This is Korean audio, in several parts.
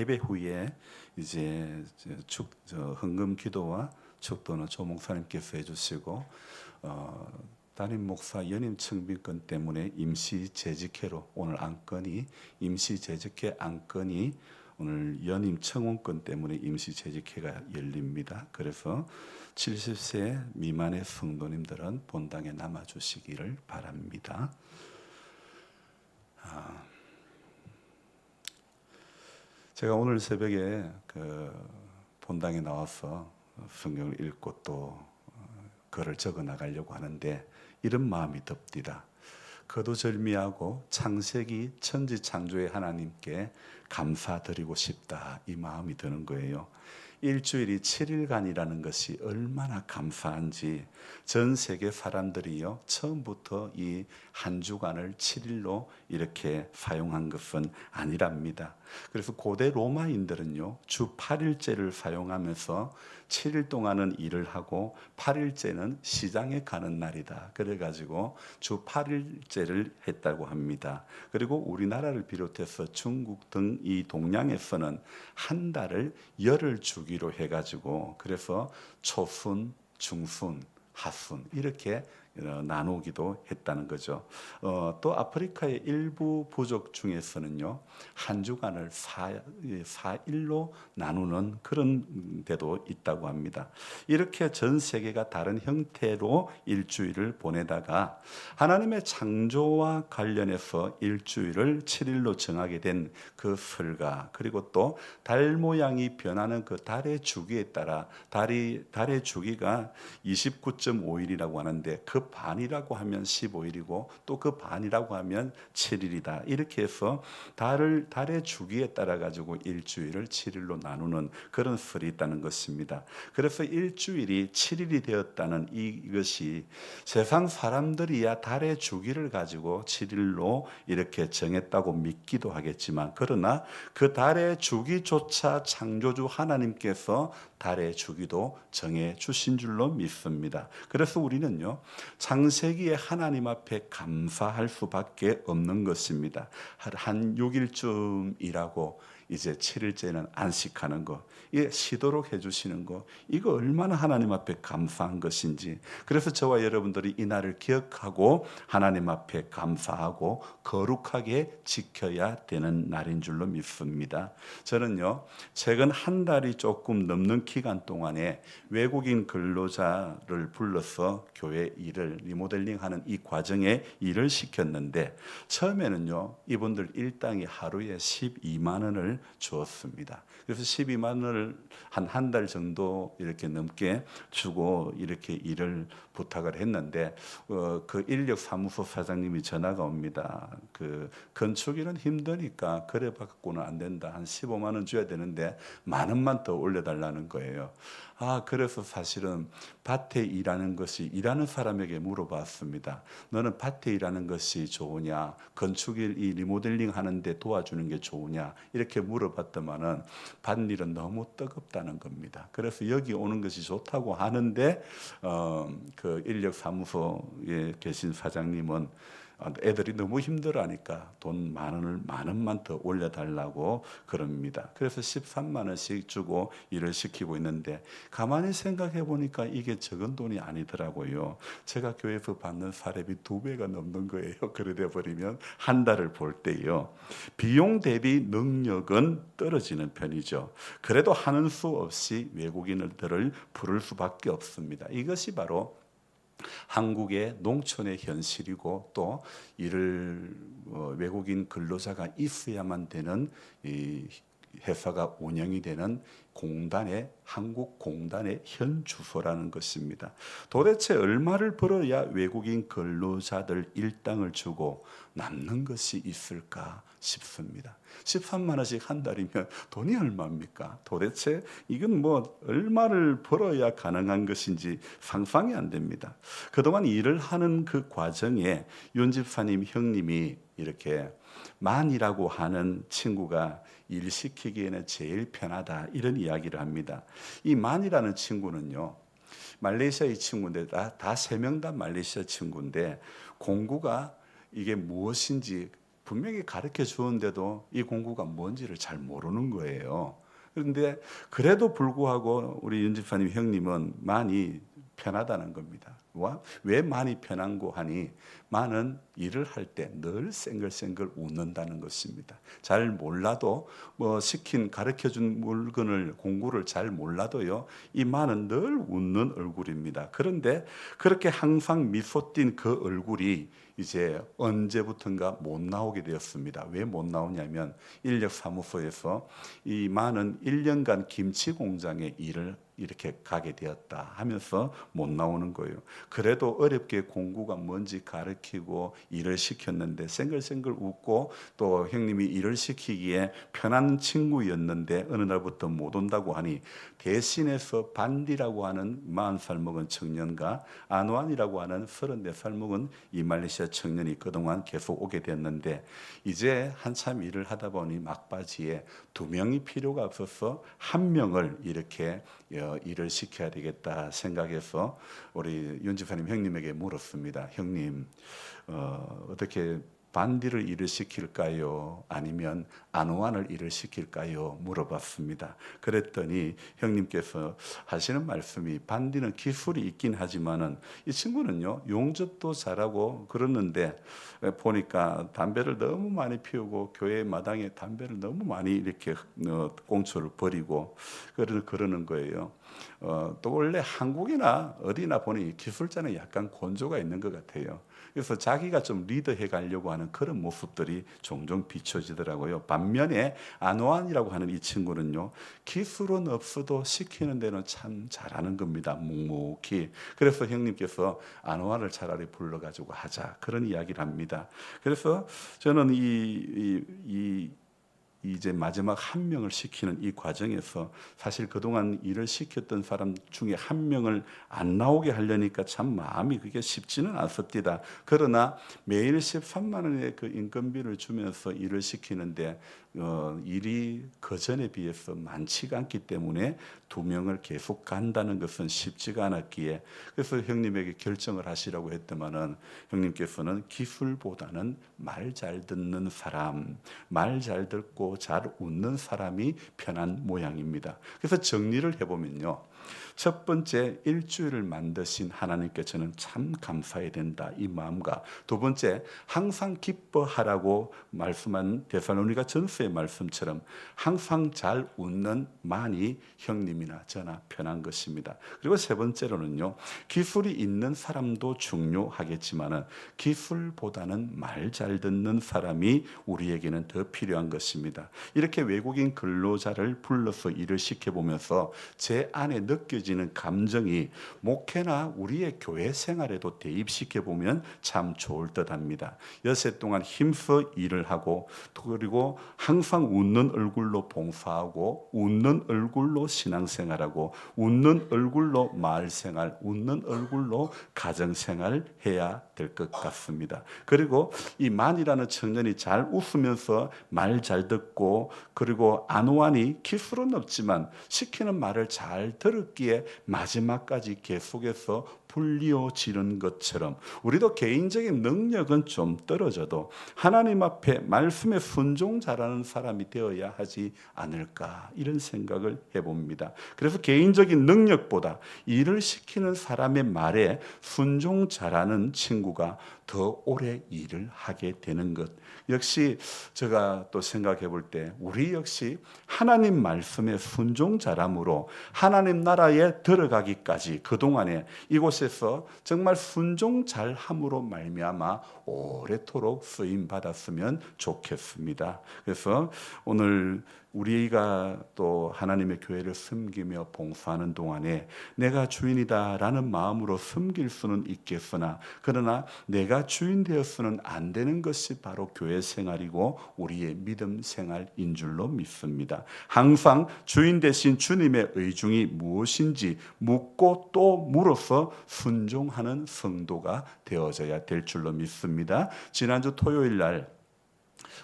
예배 후에 이제 헌금 기도와 축도는 조 목사님께서 해주시고 담임 목사 연임 청빙권 때문에 임시 재직회로 오늘 안건이 임시 재직회 안건이 오늘 연임 청원권 때문에 임시 재직회가 열립니다. 그래서 70세 미만의 성도님들은 본당에 남아주시기를 바랍니다. 제가 오늘 새벽에 본당에 나와서 성경을 읽고 또 글을 적어 나가려고 하는데 이런 마음이 듭디다. 거두절미하고 창세기 천지창조의 하나님께 감사드리고 싶다, 이 마음이 드는 거예요. 일주일이 7일간이라는 것이 얼마나 감사한지 전 세계 사람들이요 처음부터 이 한 주간을 7일로 이렇게 사용한 것은 아니랍니다. 그래서 고대 로마인들은요 주 8일제를 사용하면서 7일 동안은 일을 하고 8일째는 시장에 가는 날이다, 그래가지고 주 8일제를 했다고 합니다. 그리고 우리나라를 비롯해서 중국 등 이 동양에서는 한 달을 열흘 주기로 해가지고 그래서 초순, 중순, 하순 이렇게 나누기도 했다는 거죠. 또 아프리카의 일부 부족 중에서는요 한 주간을 4일로 나누는 그런 데도 있다고 합니다. 이렇게 전 세계가 다른 형태로 일주일을 보내다가 하나님의 창조와 관련해서 일주일을 7일로 정하게 된 그 설가, 그리고 또 달 모양이 변하는 그 달의 주기에 따라 달의 주기가 29.5일이라고 하는데 그 반이라고 하면 15일이고 또 그 반이라고 하면 7일이다. 이렇게 해서 달의 주기에 따라 가지고 일주일을 7일로 나누는 그런 설이 있다는 것입니다. 그래서 일주일이 7일이 되었다는 이것이 세상 사람들이야 달의 주기를 가지고 7일로 이렇게 정했다고 믿기도 하겠지만, 그러나 그 달의 주기조차 창조주 하나님께서 달의 주기도 정해 주신 줄로 믿습니다. 그래서 우리는요 창세기의 하나님 앞에 감사할 수밖에 없는 것입니다. 한 6일쯤 일하고 이제 7일째는 안식하는 거, 이게 쉬도록 해주시는 거, 이거 얼마나 하나님 앞에 감사한 것인지. 그래서 저와 여러분들이 이 날을 기억하고 하나님 앞에 감사하고 거룩하게 지켜야 되는 날인 줄로 믿습니다. 저는요 최근 한 달이 조금 넘는 기간 동안에 외국인 근로자를 불러서 교회 일을 리모델링하는 이 과정에 일을 시켰는데, 처음에는요 이분들 일당이 하루에 12만 원을 주었습니다. 그래서 12만 원을 한 달 정도 이렇게 넘게 주고 이렇게 일을 부탁을 했는데 그 인력사무소 사장님이 전화가 옵니다. 그 건축일은 힘드니까 그래 갖고는 안 된다, 한 15만 원 줘야 되는데 1만 원만 더 올려달라는 거예요. 그래서 사실은 밭에 일하는 것이, 일하는 사람에게 물어봤습니다. 너는 밭에 일하는 것이 좋으냐, 건축일 이 리모델링 하는데 도와주는 게 좋으냐, 이렇게 물어봤더만은 밭일은 너무 뜨겁다는 겁니다. 그래서 여기 오는 것이 좋다고 하는데 그 인력사무소에 계신 사장님은 애들이 너무 힘들어하니까 돈 1만 원만 더 올려달라고 그럽니다. 그래서 13만 원씩 주고 일을 시키고 있는데, 가만히 생각해 보니까 이게 적은 돈이 아니더라고요. 제가 교회에서 받는 사례비 2배가 넘는 거예요. 그래 돼 버리면 한 달을 볼 때요 비용 대비 능력은 떨어지는 편이죠. 그래도 하는 수 없이 외국인들을 부를 수밖에 없습니다. 이것이 바로 한국의 농촌의 현실이고, 또 이를 외국인 근로자가 있어야만 되는 이 회사가 운영이 되는 공단의, 한국 공단의 현 주소라는 것입니다. 도대체 얼마를 벌어야 외국인 근로자들 일당을 주고 남는 것이 있을까 싶습니다. 13만 원씩 한 달이면 돈이 얼마입니까? 도대체 이건 뭐 얼마를 벌어야 가능한 것인지 상상이 안 됩니다. 그동안 일을 하는 그 과정에 윤 집사님 형님이 이렇게 만이라고 하는 친구가 일 시키기에는 제일 편하다, 이런 이야기를 합니다. 이 만이라는 친구는요 말레이시아의 친구인데 다 3명 다 말레이시아 친구인데 공구가 이게 무엇인지 분명히 가르쳐 주었는데도 이 공구가 뭔지를 잘 모르는 거예요. 그런데 그래도 불구하고 우리 윤 집사님 형님은 많이 편하다는 겁니다. 왜 많이 편한고 하니 많은 일을 할 때 늘 쌩글쌩글 웃는다는 것입니다. 잘 몰라도 시킨 가르쳐준 물건을 공부를 잘 몰라도요, 이 많은 늘 웃는 얼굴입니다. 그런데 그렇게 항상 미소 띈 그 얼굴이 이제 언제부턴가 못 나오게 되었습니다. 왜 못 나오냐면 인력사무소에서 이 많은 1년간 김치 공장에 일을 이렇게 가게 되었다 하면서 못 나오는 거예요. 그래도 어렵게 공구가 뭔지 가르치고 일을 시켰는데 쌩글쌩글 웃고 또 형님이 일을 시키기에 편한 친구였는데 어느 날부터 못 온다고 하니 대신해서 반디라고 하는 40살 먹은 청년과 안완이라고 하는 34살 먹은 이 말레이시아 청년이 그동안 계속 오게 됐는데 이제 한참 일을 하다 보니 막바지에 2명이 필요가 없어서 1명을 이렇게 일을 시켜야 되겠다 생각해서 우리 윤 집사님 형님에게 물었습니다. 형님, 어떻게 반디를 일을 시킬까요? 아니면 안호환을 일을 시킬까요? 물어봤습니다. 그랬더니 형님께서 하시는 말씀이 반디는 기술이 있긴 하지만은 이 친구는요 용접도 잘하고 그러는데 보니까 담배를 너무 많이 피우고 교회 마당에 담배를 너무 많이 이렇게 꽁초를 버리고 그러는 거예요. 또 원래 한국이나 어디나 보니 기술자는 약간 곤조가 있는 것 같아요. 그래서 자기가 좀 리더해 가려고 하는 그런 모습들이 종종 비춰지더라고요. 반면에 안호환이라고 하는 이 친구는요, 기술은 없어도 시키는 데는 참 잘하는 겁니다. 묵묵히. 그래서 형님께서 안호환을 차라리 불러가지고 하자 그런 이야기를 합니다. 그래서 저는 이제 마지막 1명을 시키는 이 과정에서 사실 그동안 일을 시켰던 사람 중에 1명을 안 나오게 하려니까 참 마음이 그게 쉽지는 않습니다. 그러나 매일 13만 원의 그 인건비를 주면서 일을 시키는데 일이 그전에 비해서 많지가 않기 때문에 2명을 계속 간다는 것은 쉽지가 않았기에 그래서 형님에게 결정을 하시라고 했더만은 형님께서는 기술보다는 말 잘 듣는 사람, 말 잘 듣고 잘 웃는 사람이 편한 모양입니다. 그래서 정리를 해보면요. 첫 번째, 일주일을 만드신 하나님께 저는 참 감사해야 된다 이 마음과, 두 번째, 항상 기뻐하라고 말씀한 데살로니가 전서의 말씀처럼 항상 잘 웃는 만이 형님이나 저나 편한 것입니다. 그리고 세 번째로는요, 기술이 있는 사람도 중요하겠지만 기술보다는 말 잘 듣는 사람이 우리에게는 더 필요한 것입니다. 이렇게 외국인 근로자를 불러서 일을 시켜보면서 제 안에 느껴지는 감정이 목회나 우리의 교회 생활에도 대입시켜보면 참 좋을 듯합니다. 여세 동안 힘써 일을 하고 그리고 항상 웃는 얼굴로 봉사하고 웃는 얼굴로 신앙생활하고 웃는 얼굴로 마을생활, 웃는 얼굴로 가정생활 해야 될 것 같습니다. 그리고 이 만이라는 청년이 잘 웃으면서 말 잘 듣고 그리고 안호환이 기술은 없지만 시키는 말을 잘 들었기에 마지막까지 계속해서 불리어지는 것처럼 우리도 개인적인 능력은 좀 떨어져도 하나님 앞에 말씀에 순종 잘하는 사람이 되어야 하지 않을까 이런 생각을 해봅니다. 그래서 개인적인 능력보다 일을 시키는 사람의 말에 순종 잘하는 친구가 더 오래 일을 하게 되는 것, 역시 제가 또 생각해 볼 때 우리 역시 하나님 말씀에 순종 잘함으로 하나님 나라에 들어가기까지 그동안에 이곳에서 정말 순종 잘함으로 말미암아 오래도록 쓰임 받았으면 좋겠습니다. 그래서 오늘 우리가 또 하나님의 교회를 섬기며 봉사하는 동안에 내가 주인이다라는 마음으로 섬길 수는 있겠으나 그러나 내가 주인 되어서는 안 되는 것이 바로 교회 생활이고 우리의 믿음 생활인 줄로 믿습니다. 항상 주인 되신 주님의 의중이 무엇인지 묻고 또 물어서 순종하는 성도가 되어져야 될 줄로 믿습니다. 지난주 토요일 날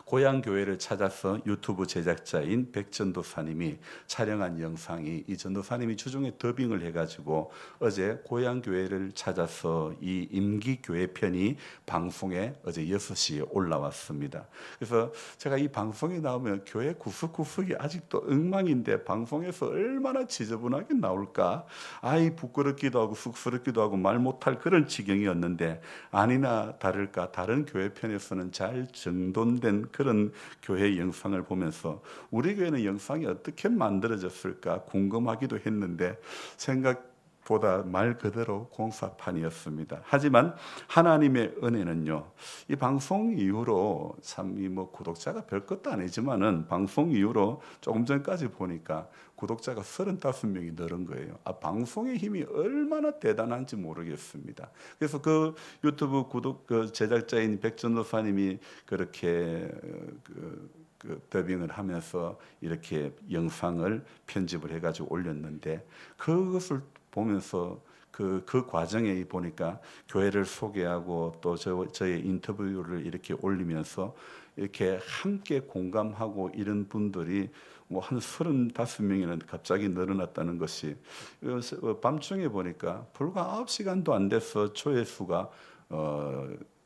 고향 교회를 찾아서 유튜브 제작자인 백전도사님이 촬영한 영상이, 이 전도사님이 주중에 더빙을 해가지고 어제 고향 교회를 찾아서 이 임기 교회 편이 방송에 어제 6시에 올라왔습니다. 그래서 제가 이 방송이 나오면 교회 구석구석이 아직도 엉망인데 방송에서 얼마나 지저분하게 나올까, 아이 부끄럽기도 하고 쑥스럽기도 하고 말 못할 그런 지경이었는데, 아니나 다를까 다른 교회 편에서는 잘 정돈된 그런 교회 영상을 보면서 우리 교회는 영상이 어떻게 만들어졌을까 궁금하기도 했는데, 생각보다 말 그대로 공사판이었습니다. 하지만 하나님의 은혜는요, 이 방송 이후로 참 이 뭐 구독자가 별 것도 아니지만은 방송 이후로 조금 전까지 보니까 구독자가 35명이 늘은 거예요. 방송의 힘이 얼마나 대단한지 모르겠습니다. 그래서 그 유튜브 구독 그 제작자인 백전도사님이 그렇게 더빙을 하면서 이렇게 영상을 편집을 해가지고 올렸는데, 그것을 보면서 그 과정에 보니까 교회를 소개하고 또 저의 인터뷰를 이렇게 올리면서 이렇게 함께 공감하고 이런 분들이 뭐 한 35명이나 갑자기 늘어났다는 것이, 밤중에 보니까 불과 9시간도 안 돼서 조회수가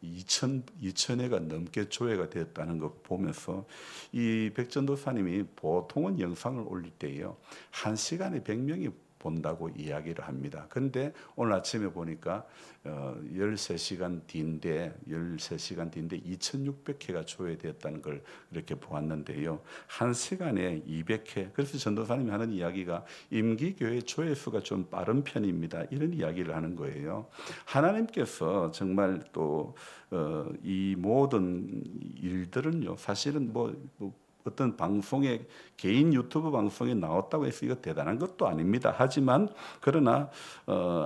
2천회가 넘게 조회가 되었다는 것 보면서, 이 백전도사님이 보통은 영상을 올릴 때요 1시간에 100명이 본다고 이야기를 합니다. 그런데 오늘 아침에 보니까 13시간 뒤인데 2600회가 조회되었다는 걸 이렇게 보았는데요. 1시간에 200회. 그래서 전도사님이 하는 이야기가 임기교회 조회수가 좀 빠른 편입니다, 이런 이야기를 하는 거예요. 하나님께서 정말 또 이 모든 일들은요 사실은 뭐 어떤 방송에, 개인 유튜브 방송에 나왔다고 해서 이거 대단한 것도 아닙니다. 하지만 그러나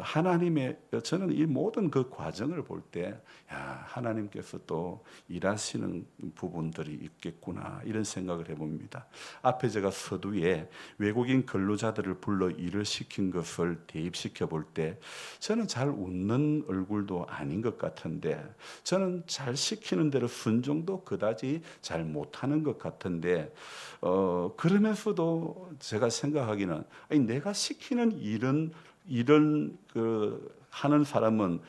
하나님의, 저는 이 모든 그 과정을 볼 때 하나님께서 또 일하시는 부분들이 있겠구나, 이런 생각을 해봅니다. 앞에 제가 서두에 외국인 근로자들을 불러 일을 시킨 것을 대입시켜 볼 때 저는 잘 웃는 얼굴도 아닌 것 같은데, 저는 잘 시키는 대로 순종도 그다지 잘 못하는 것 같은데, 그러면서도 제가 생각하기는, 아니, 내가 시키는 일은 하는 사람은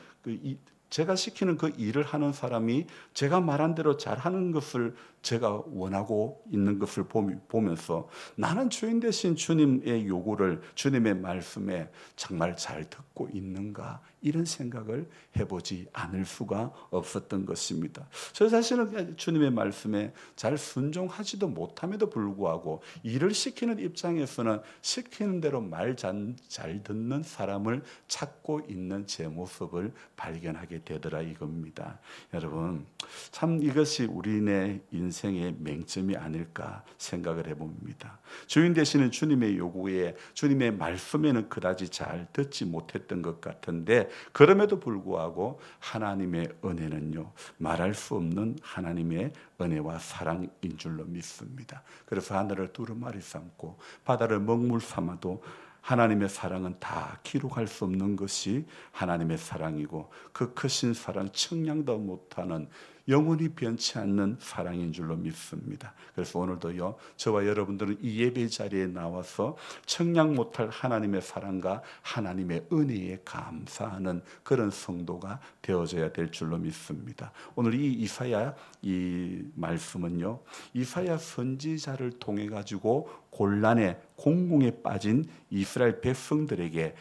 제가 시키는 그 일을 하는 사람이 제가 말한 대로 잘하는 것을 제가 원하고 있는 것을 보면서, 나는 주인 되신 주님의 요구를, 주님의 말씀에 정말 잘 듣고 있는가, 이런 생각을 해보지 않을 수가 없었던 것입니다. 저 자신은 주님의 말씀에 잘 순종하지도 못함에도 불구하고 일을 시키는 입장에서는 시키는 대로 말 잘 듣는 사람을 찾고 있는 제 모습을 발견하게 되더라, 이겁니다. 여러분, 참 이것이 우리네 인생의 맹점이 아닐까 생각을 해봅니다. 주인 되시는 주님의 요구에, 주님의 말씀에는 그다지 잘 듣지 못했던 것 같은데, 그럼에도 불구하고 하나님의 은혜는요 말할 수 없는 하나님의 은혜와 사랑인 줄로 믿습니다. 그래서 하늘을 두루마리 삼고 바다를 먹물 삼아도 하나님의 사랑은 다 기록할 수 없는 것이 하나님의 사랑이고, 그 크신 사랑 청량도 못하는 영원히 변치 않는 사랑인 줄로 믿습니다. 그래서 오늘도요 저와 여러분들은 이 예배 자리에 나와서 청량 못할 하나님의 사랑과 하나님의 은혜에 감사하는 그런 성도가 되어져야 될 줄로 믿습니다. 오늘 이 이사야 이 말씀은요 이사야 선지자를 통해 가지고 곤란에 공공에 빠진 이스라엘 백성들에게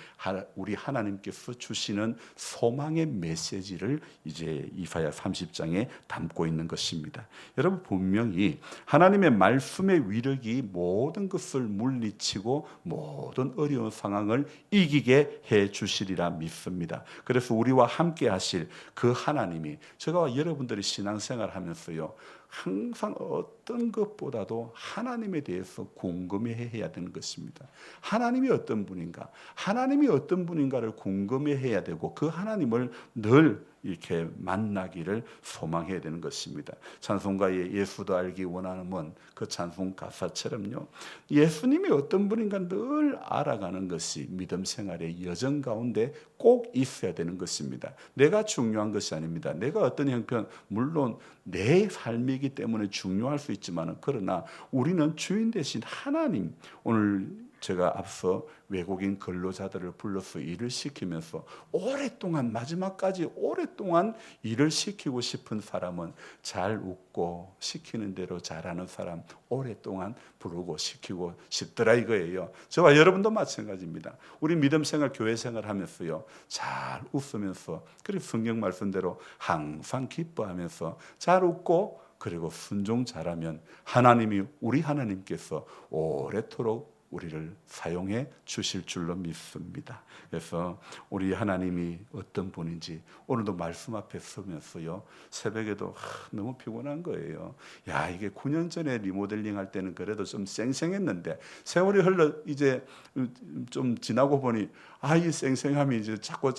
우리 하나님께서 주시는 소망의 메시지를 이제 이사야 30장에 담고 있는 것입니다. 여러분, 분명히 하나님의 말씀의 위력이 모든 것을 물리치고 모든 어려운 상황을 이기게 해 주시리라 믿습니다. 그래서 우리와 함께 하실 그 하나님이, 제가 여러분들이 신앙생활 하면서요 항상 어떤 것보다도 하나님에 대해서 궁금해해야 되는 것입니다. 하나님이 어떤 분인가, 하나님이 어떤 분인가를 궁금해해야 되고, 그 하나님을 늘 이렇게 만나기를 소망해야 되는 것입니다. 찬송가의 예수도 알기 원하는 그 찬송 가사처럼요, 예수님이 어떤 분인가 늘 알아가는 것이 믿음 생활의 여정 가운데 꼭 있어야 되는 것입니다. 내가 중요한 것이 아닙니다. 내가 어떤 형편, 물론 내 삶이기 때문에 중요할 수 있지만, 그러나 우리는 주인 되신 하나님, 오늘 제가 앞서 외국인 근로자들을 불러서 일을 시키면서 오랫동안, 마지막까지 오랫동안 일을 시키고 싶은 사람은 잘 웃고 시키는 대로 잘하는 사람 오랫동안 부르고 시키고 싶더라 이거예요. 저와 여러분도 마찬가지입니다. 우리 믿음 생활, 교회 생활 하면서요, 잘 웃으면서, 그리고 성경 말씀대로 항상 기뻐하면서 잘 웃고, 그리고 순종 잘하면 하나님이, 우리 하나님께서 오래도록 우리를 사용해 주실 줄로 믿습니다. 그래서 우리 하나님이 어떤 분인지 오늘도 말씀 앞에 서면서요, 새벽에도 너무 피곤한 거예요. 야, 이게 9년 전에 리모델링 할 때는 그래도 좀 쌩쌩했는데 세월이 흘러 이제 좀 지나고 보니 이 쌩쌩함이 이제 자꾸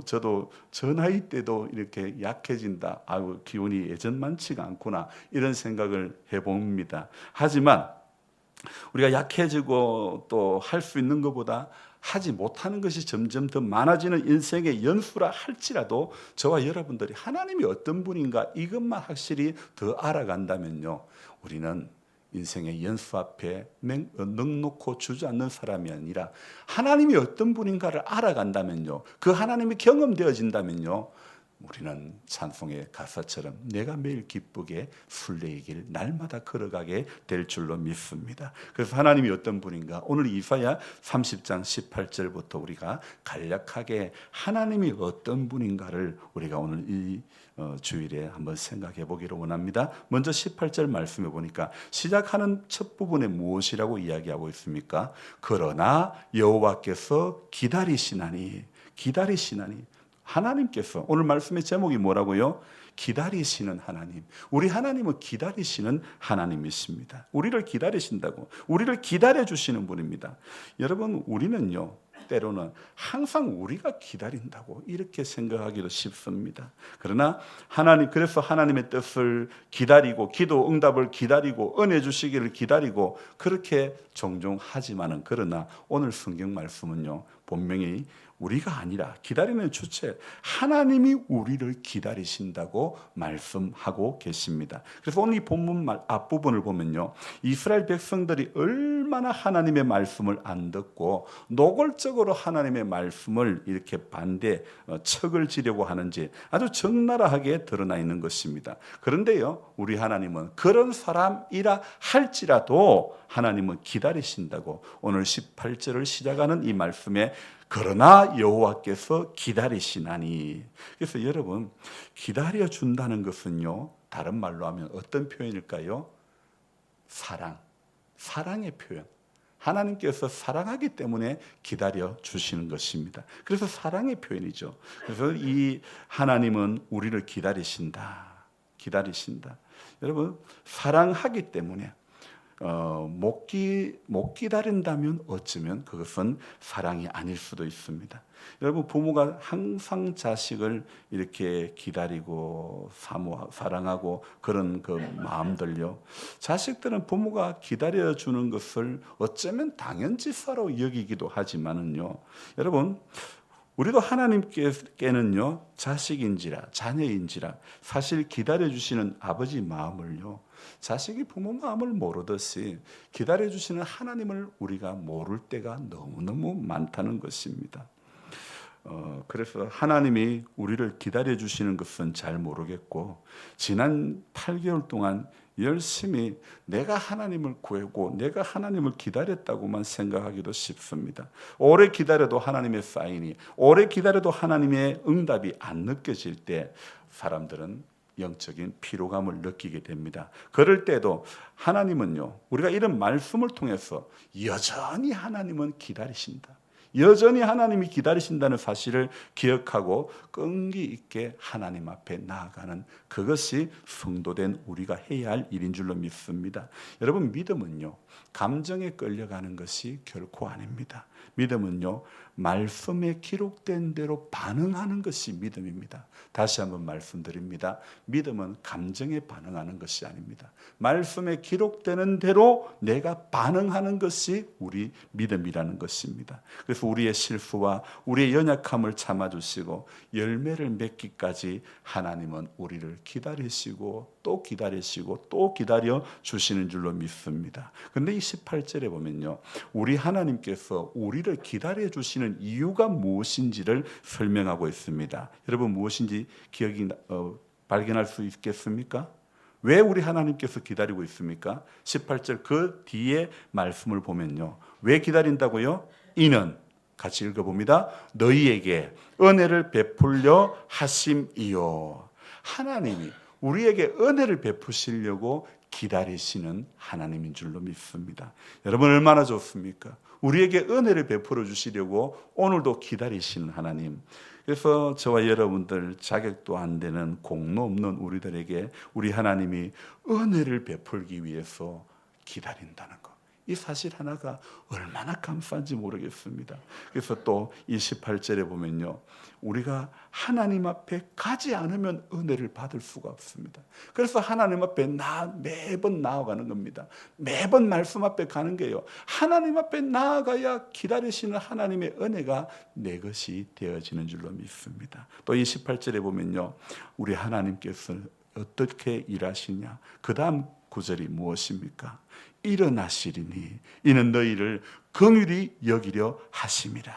저도 저 나이 때도 이렇게 약해진다. 기운이 예전만치가 않구나, 이런 생각을 해봅니다. 하지만 우리가 약해지고 또 할 수 있는 것보다 하지 못하는 것이 점점 더 많아지는 인생의 연수라 할지라도, 저와 여러분들이 하나님이 어떤 분인가 이것만 확실히 더 알아간다면요, 우리는 인생의 연수 앞에 넉놓고 주저앉는 사람이 아니라 하나님이 어떤 분인가를 알아간다면요, 그 하나님이 경험되어진다면요, 우리는 찬송의 가사처럼 내가 매일 기쁘게 순례의 날마다 걸어가게 될 줄로 믿습니다. 그래서 하나님이 어떤 분인가, 오늘 이사야 30장 18절부터 우리가 간략하게 하나님이 어떤 분인가를 우리가 오늘 이 주일에 한번 생각해 보기를 원합니다. 먼저 18절 말씀해 보니까 시작하는 첫 부분에 무엇이라고 이야기하고 있습니까? 그러나 여호와께서 기다리시나니. 하나님께서, 오늘 말씀의 제목이 뭐라고요? 기다리시는 하나님. 우리 하나님은 기다리시는 하나님이십니다. 우리를 기다리신다고, 우리를 기다려주시는 분입니다. 여러분, 우리는요, 때로는 항상 우리가 기다린다고 이렇게 생각하기도 쉽습니다. 그러나 그래서 하나님의 뜻을 기다리고, 기도 응답을 기다리고, 은혜 주시기를 기다리고, 그렇게 종종 하지만은, 그러나 오늘 성경 말씀은요, 분명히 우리가 아니라 기다리는 주체 하나님이 우리를 기다리신다고 말씀하고 계십니다. 그래서 오늘 이 본문 앞부분을 보면요, 이스라엘 백성들이 얼마나 하나님의 말씀을 안 듣고 노골적으로 하나님의 말씀을 이렇게 척을 지려고 하는지 아주 적나라하게 드러나 있는 것입니다. 그런데요, 우리 하나님은 그런 사람이라 할지라도 하나님은 기다리신다고 오늘 18절을 시작하는 이 말씀에 그러나 여호와께서 기다리시나니. 그래서 여러분, 기다려준다는 것은요, 다른 말로 하면 어떤 표현일까요? 사랑의 표현. 하나님께서 사랑하기 때문에 기다려 주시는 것입니다. 그래서 사랑의 표현이죠. 그래서 이 하나님은 우리를 기다리신다. 여러분, 사랑하기 때문에 못 기다린다면 어쩌면 그것은 사랑이 아닐 수도 있습니다. 여러분, 부모가 항상 자식을 이렇게 기다리고 사랑하고 그런 그 마음들요, 자식들은 부모가 기다려주는 것을 어쩌면 당연지사로 여기기도 하지만은요, 여러분, 우리도 하나님께는요, 자식인지라 자녀인지라 사실 기다려주시는 아버지 마음을요, 자식이 부모 마음을 모르듯이 기다려주시는 하나님을 우리가 모를 때가 너무너무 많다는 것입니다. 그래서 하나님이 우리를 기다려주시는 것은 잘 모르겠고, 지난 8개월 동안 열심히 내가 하나님을 구하고 내가 하나님을 기다렸다고만 생각하기도 쉽습니다. 오래 기다려도 하나님의 사인이, 오래 기다려도 하나님의 응답이 안 느껴질 때 사람들은 영적인 피로감을 느끼게 됩니다. 그럴 때도 하나님은요, 우리가 이런 말씀을 통해서 여전히 하나님은 기다리신다, 여전히 하나님이 기다리신다는 사실을 기억하고 끈기 있게 하나님 앞에 나아가는, 그것이 성도된 우리가 해야 할 일인 줄로 믿습니다. 여러분, 믿음은요, 감정에 끌려가는 것이 결코 아닙니다. 믿음은요, 말씀에 기록된 대로 반응하는 것이 믿음입니다. 다시 한번 말씀드립니다. 믿음은 감정에 반응하는 것이 아닙니다. 말씀에 기록되는 대로 내가 반응하는 것이 우리 믿음이라는 것입니다. 그래서 우리의 실수와 우리의 연약함을 참아주시고 열매를 맺기까지 하나님은 우리를 기다리시고 또 기다리시고 또 기다려 주시는 줄로 믿습니다. 그런데 이 18절에 보면요, 우리 하나님께서 우리를 기다려 주시는 이유가 무엇인지를 설명하고 있습니다. 여러분, 무엇인지 발견할 수 있겠습니까? 왜 우리 하나님께서 기다리고 있습니까? 18절 그 뒤에 말씀을 보면요, 왜 기다린다고요? 이는, 같이 읽어봅니다. 너희에게 은혜를 베풀려 하심이요. 하나님이 우리에게 은혜를 베푸시려고 기다리시는 하나님인 줄로 믿습니다. 여러분, 얼마나 좋습니까? 우리에게 은혜를 베풀어 주시려고 오늘도 기다리시는 하나님. 그래서 저와 여러분들 자격도 안 되는 공로 없는 우리들에게 우리 하나님이 은혜를 베풀기 위해서 기다린다는 것, 이 사실 하나가 얼마나 감사한지 모르겠습니다. 그래서 또 28절에 보면요, 우리가 하나님 앞에 가지 않으면 은혜를 받을 수가 없습니다. 그래서 하나님 앞에 매번 나아가는 겁니다. 매번 말씀 앞에 가는 게요, 하나님 앞에 나아가야 기다리시는 하나님의 은혜가 내 것이 되어지는 줄로 믿습니다. 또 28절에 보면요, 우리 하나님께서 어떻게 일하시냐, 그 다음 구절이 무엇입니까? 일어나시리니 이는 너희를 긍휼히 여기려 하심이라.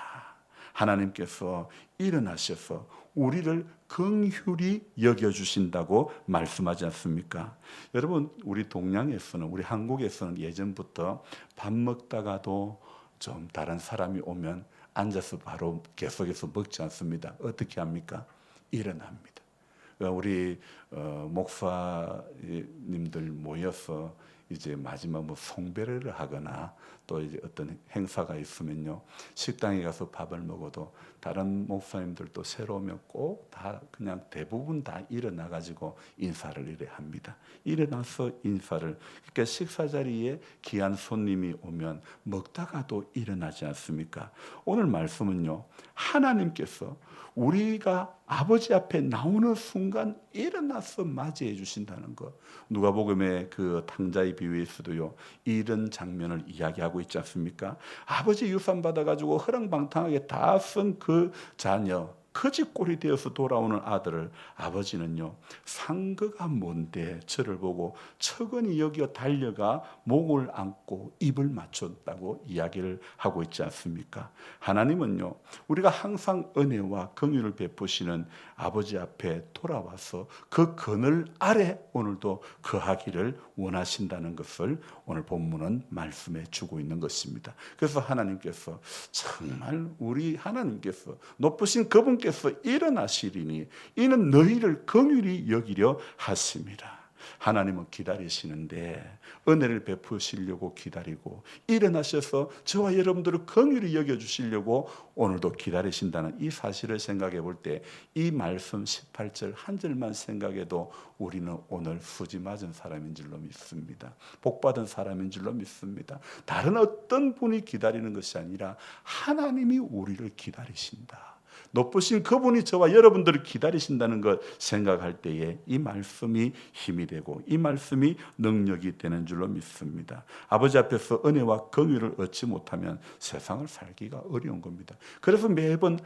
하나님께서 일어나셔서 우리를 긍휼히 여겨주신다고 말씀하지 않습니까? 여러분, 우리 동양에서는, 우리 한국에서는 예전부터 밥 먹다가도 좀 다른 사람이 오면 앉아서 바로 계속해서 먹지 않습니다. 어떻게 합니까? 일어납니다. 우리 목사님들 모여서 이제 마지막 송배를 하거나 또 이제 어떤 행사가 있으면요, 식당에 가서 밥을 먹어도 다른 목사님들도 새로 오면 꼭 다 그냥 대부분 다 일어나 가지고 인사를 이래 합니다. 일어나서 인사를, 그러니까 식사 자리에 귀한 손님이 오면 먹다가도 일어나지 않습니까? 오늘 말씀은요, 하나님께서 우리가 아버지 앞에 나오는 순간 일어나서 맞이해 주신다는 것. 누가복음의 그 탕자의 비유에서도요, 이런 장면을 이야기하고 있지 않습니까? 아버지 유산 받아가지고 허랑방탕하게 다 쓴 그 자녀, 거지꼴이 되어서 돌아오는 아들을 아버지는요, 상거가 뭔데 저를 보고 척은이 여겨 달려가 목을 안고 입을 맞췄다고 이야기를 하고 있지 않습니까? 하나님은요, 우리가 항상 은혜와 긍휼을 베푸시는 아버지 앞에 돌아와서 그 그늘 아래 오늘도 거하기를 원하신다는 것을 오늘 본문은 말씀해 주고 있는 것입니다. 그래서 하나님께서, 정말 우리 하나님께서, 높으신 그분께서 일어나시리니 이는 너희를 긍휼히 여기려 하심이라. 하나님은 기다리시는데 은혜를 베푸시려고 기다리고 일어나셔서 저와 여러분들을 긍휼히 여겨주시려고 오늘도 기다리신다는 이 사실을 생각해 볼 때 이 말씀 18절 한 절만 생각해도 우리는 오늘 수지 맞은 사람인 줄로 믿습니다. 복받은 사람인 줄로 믿습니다. 다른 어떤 분이 기다리는 것이 아니라 하나님이 우리를 기다리신다. 높으신 그분이 저와 여러분들을 기다리신다는 것 생각할 때에 이 말씀이 힘이 되고 이 말씀이 능력이 되는 줄로 믿습니다. 아버지 앞에서 은혜와 긍휼을 얻지 못하면 세상을 살기가 어려운 겁니다. 그래서 매번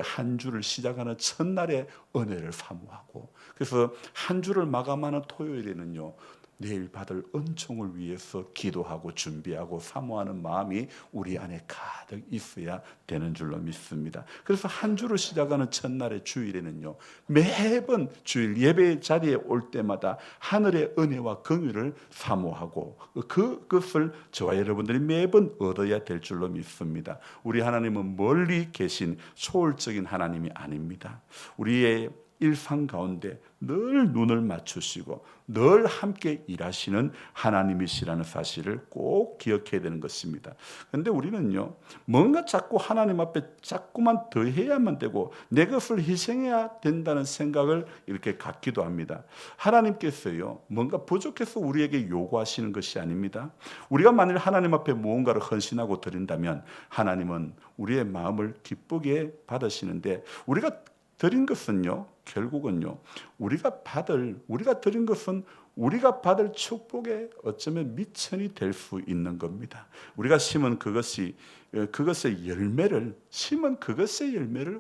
한 주를 시작하는 첫날에 은혜를 사모하고, 그래서 한 주를 마감하는 토요일에는요, 내일 받을 은총을 위해서 기도하고 준비하고 사모하는 마음이 우리 안에 가득 있어야 되는 줄로 믿습니다. 그래서 한 주를 시작하는 첫날의 주일에는요, 매번 주일 예배 자리에 올 때마다 하늘의 은혜와 긍휼을 사모하고 그것을 저와 여러분들이 매번 얻어야 될 줄로 믿습니다. 우리 하나님은 멀리 계신 초월적인 하나님이 아닙니다. 우리의 일상 가운데 늘 눈을 맞추시고 늘 함께 일하시는 하나님이시라는 사실을 꼭 기억해야 되는 것입니다. 그런데 우리는요, 뭔가 자꾸 하나님 앞에 자꾸만 더 해야만 되고 내 것을 희생해야 된다는 생각을 이렇게 갖기도 합니다. 하나님께서요, 뭔가 부족해서 우리에게 요구하시는 것이 아닙니다. 우리가 만일 하나님 앞에 무언가를 헌신하고 드린다면 하나님은 우리의 마음을 기쁘게 받으시는데, 우리가 드린 것은요, 결국은요, 우리가 드린 것은 우리가 받을 축복에 어쩌면 미천이 될 수 있는 겁니다. 우리가 심은 그것의 열매를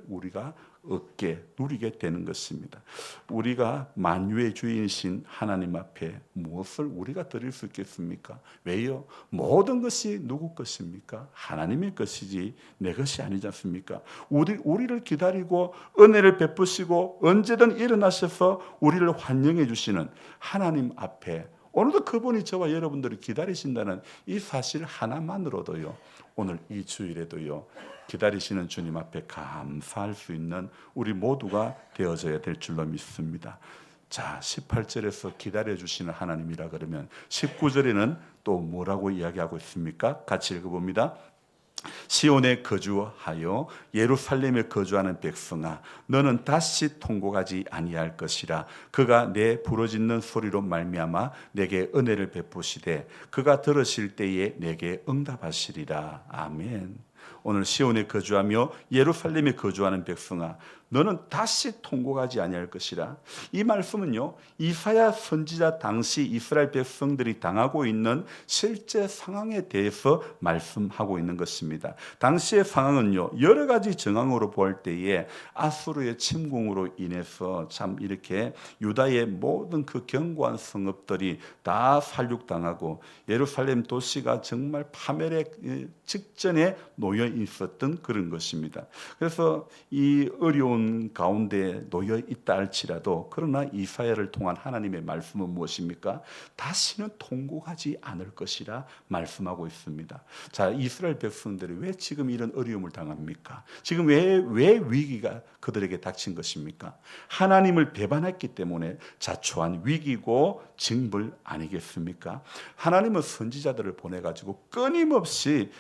우리가 얻게 누리게 되는 것입니다. 우리가 만유의 주인이신 하나님 앞에 무엇을 우리가 드릴 수 있겠습니까? 왜요? 모든 것이 누구 것입니까? 하나님의 것이지 내 것이 아니지 않습니까? 우리를 기다리고 은혜를 베푸시고 언제든 일어나셔서 우리를 환영해 주시는 하나님 앞에 오늘도 그분이 저와 여러분들을 기다리신다는 이 사실 하나만으로도요, 오늘 이 주일에도요, 기다리시는 주님 앞에 감사할 수 있는 우리 모두가 되어져야 될 줄로 믿습니다. 자, 18절에서 기다려주시는 하나님이라 그러면 19절에는 또 뭐라고 이야기하고 있습니까? 같이 읽어봅니다. 시온에 거주하여 예루살렘에 거주하는 백성아, 너는 다시 통곡하지 아니할 것이라. 그가 내 부르짖는 소리로 말미암아 내게 은혜를 베푸시되 그가 들으실 때에 내게 응답하시리라. 아멘. 오늘 시온에 거주하며 예루살렘에 거주하는 백성아, 너는 다시 통곡하지 아니할 것이라. 이 말씀은요, 이사야 선지자 당시 이스라엘 백성들이 당하고 있는 실제 상황에 대해서 말씀하고 있는 것입니다. 당시의 상황은요, 여러 가지 정황으로 볼 때에 아수르의 침공으로 인해서 참 이렇게 유다의 모든 그 견고한 성읍들이 다 살육당하고 예루살렘 도시가 정말 파멸의 직전에 놓여 있었던 그런 것입니다. 그래서 이 어려운 가운데 놓여 있다 할지라도, 그러나 이사야를 통한 하나님의 말씀은 무엇입니까? 다시는 통곡하지 않을 것이라 말씀하고 있습니다. 자, 이스라엘 백성들이 왜 지금 이런 어려움을 당합니까? 지금 왜 위기가 그들에게 닥친 것입니까? 하나님을 배반했기 때문에 자초한 위기고 징벌 아니겠습니까? 하나님은 선지자들을 보내가지고 끊임없이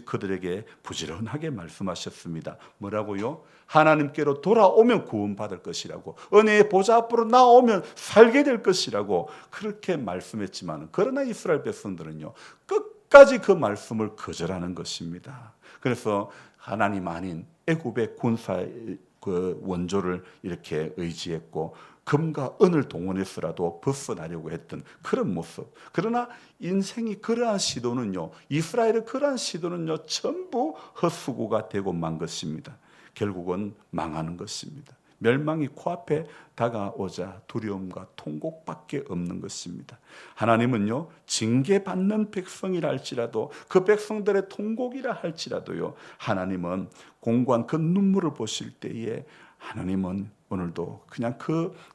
그들에게 부지런하게 말씀하셨습니다. 뭐라고요? 하나님께로 돌아오면 구원받을 것이라고, 은혜의 보좌 앞으로 나오면 살게 될 것이라고 그렇게 말씀했지만, 그러나 이스라엘 백성들은요, 끝까지 그 말씀을 거절하는 것입니다. 그래서 하나님 아닌 애굽의 군사 그 원조를 이렇게 의지했고 금과 은을 동원해서라도 벗어나려고 했던 그런 모습. 그러나 인생이 그러한 시도는요, 이스라엘의 그러한 시도는요, 전부 헛수고가 되고 만 것입니다. 결국은 망하는 것입니다. 멸망이 코앞에 다가오자 두려움과 통곡밖에 없는 것입니다. 하나님은요, 징계받는 백성이라 할지라도, 그 백성들의 통곡이라 할지라도요, 하나님은 공고한 그 눈물을 보실 때에 하나님은 오늘도 그냥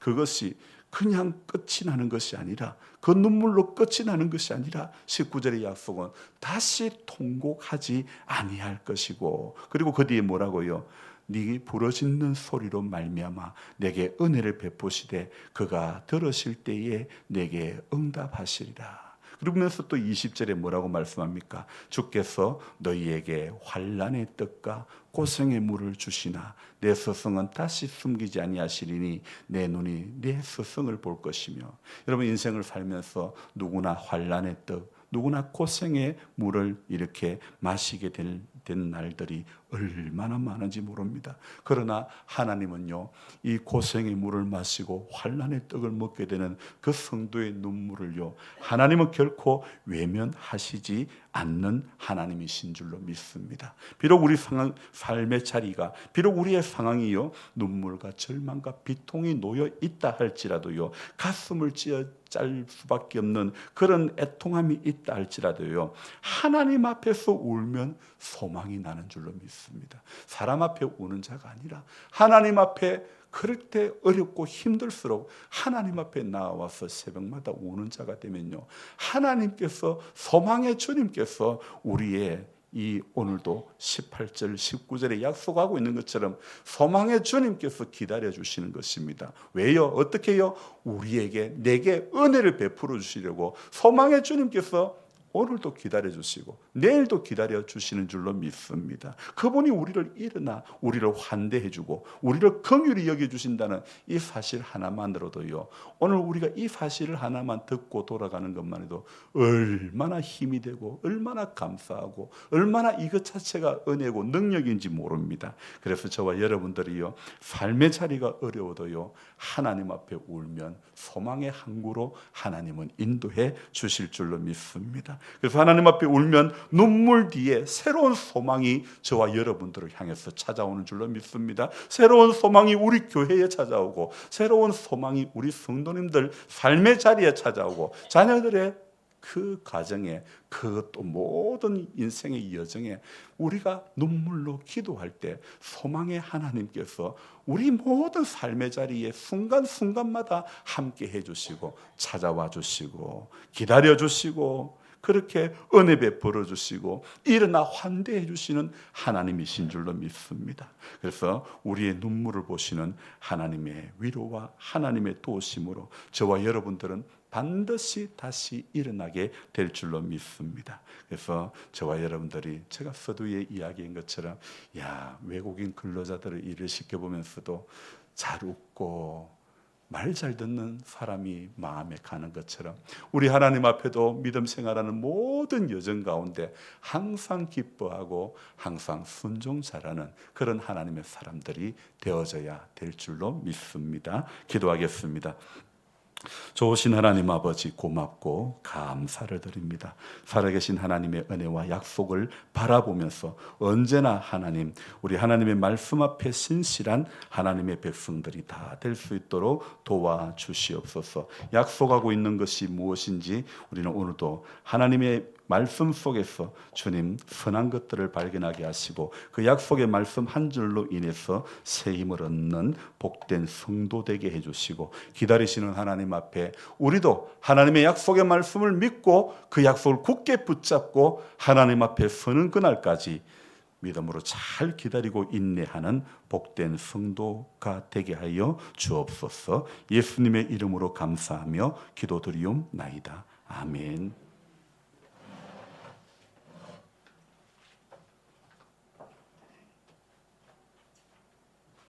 그것이 그냥 끝이 나는 것이 아니라, 그 눈물로 끝이 나는 것이 아니라 19절의 약속은 다시 통곡하지 아니할 것이고, 그리고 그 뒤에 뭐라고요? 네 부르짖는 소리로 말미암아 내게 은혜를 베푸시되 그가 들으실 때에 내게 응답하시리라. 그러면서 또 20절에 뭐라고 말씀합니까? 주께서 너희에게 환난의 떡과 고생의 물을 주시나 내 스승은 다시 숨기지 아니하시리니 내 눈이 내 스승을 볼 것이며. 여러분, 인생을 살면서 누구나 환난의 떡, 누구나 고생의 물을 이렇게 마시게 된 날들이 얼마나 많은지 모릅니다. 그러나 하나님은요, 이 고생의 물을 마시고 환난의 떡을 먹게 되는 그 성도의 눈물을요, 하나님은 결코 외면하시지 않는 하나님이신 줄로 믿습니다. 비록 우리 삶의 자리가, 비록 우리의 상황이요, 눈물과 절망과 비통이 놓여 있다 할지라도요, 가슴을 짤 수밖에 없는 그런 애통함이 있다 할지라도요, 하나님 앞에서 울면 소망이 나는 줄로 믿습니다. 사람 앞에 우는 자가 아니라 하나님 앞에 그럴 때 어렵고 힘들수록 하나님 앞에 나와서 새벽마다 우는 자가 되면요, 하나님께서, 소망의 주님께서 우리의 이 오늘도 18절 19절에 약속하고 있는 것처럼 소망의 주님께서 기다려 주시는 것입니다. 왜요? 어떻게요? 우리에게 내게 은혜를 베풀어 주시려고 소망의 주님께서 오늘도 기다려 주시고 내일도 기다려 주시는 줄로 믿습니다. 그분이 우리를 일어나 우리를 환대해 주고 우리를 긍휼히 여겨 주신다는 이 사실 하나만으로도요, 오늘 우리가 이 사실을 하나만 듣고 돌아가는 것만 해도 얼마나 힘이 되고 얼마나 감사하고 얼마나 이것 자체가 은혜고 능력인지 모릅니다. 그래서 저와 여러분들이요, 삶의 자리가 어려워도요, 하나님 앞에 울면 소망의 항구로 하나님은 인도해 주실 줄로 믿습니다. 그래서 하나님 앞에 울면 눈물 뒤에 새로운 소망이 저와 여러분들을 향해서 찾아오는 줄로 믿습니다. 새로운 소망이 우리 교회에 찾아오고 새로운 소망이 우리 성도님들 삶의 자리에 찾아오고 자녀들의 그 가정에, 그것도 모든 인생의 여정에 우리가 눈물로 기도할 때 소망의 하나님께서 우리 모든 삶의 자리에 순간순간마다 함께 해주시고 찾아와 주시고 기다려 주시고 그렇게 은혜 베풀어 주시고 일어나 환대해 주시는 하나님이신 줄로 믿습니다. 그래서 우리의 눈물을 보시는 하나님의 위로와 하나님의 도우심으로 저와 여러분들은 반드시 다시 일어나게 될 줄로 믿습니다. 그래서 저와 여러분들이 제가 서두에 이야기한 것처럼 외국인 근로자들을 일을 시켜보면서도 잘 웃고 말 잘 듣는 사람이 마음에 가는 것처럼 우리 하나님 앞에도 믿음 생활하는 모든 여정 가운데 항상 기뻐하고 항상 순종 잘하는 그런 하나님의 사람들이 되어져야 될 줄로 믿습니다. 기도하겠습니다. 좋으신 하나님 아버지, 고맙고 감사를 드립니다. 살아계신 하나님의 은혜와 약속을 바라보면서 언제나 하나님, 우리 하나님의 말씀 앞에 신실한 하나님의 백성들이 다 될 수 있도록 도와주시옵소서. 약속하고 있는 것이 무엇인지 우리는 오늘도 하나님의 말씀 속에서 주님 선한 것들을 발견하게 하시고 그 약속의 말씀 한 줄로 인해서 새 힘을 얻는 복된 성도 되게 해주시고 기다리시는 하나님 앞에 우리도 하나님의 약속의 말씀을 믿고 그 약속을 굳게 붙잡고 하나님 앞에 서는 그날까지 믿음으로 잘 기다리고 인내하는 복된 성도가 되게 하여 주옵소서. 예수님의 이름으로 감사하며 기도드리옵나이다. 아멘.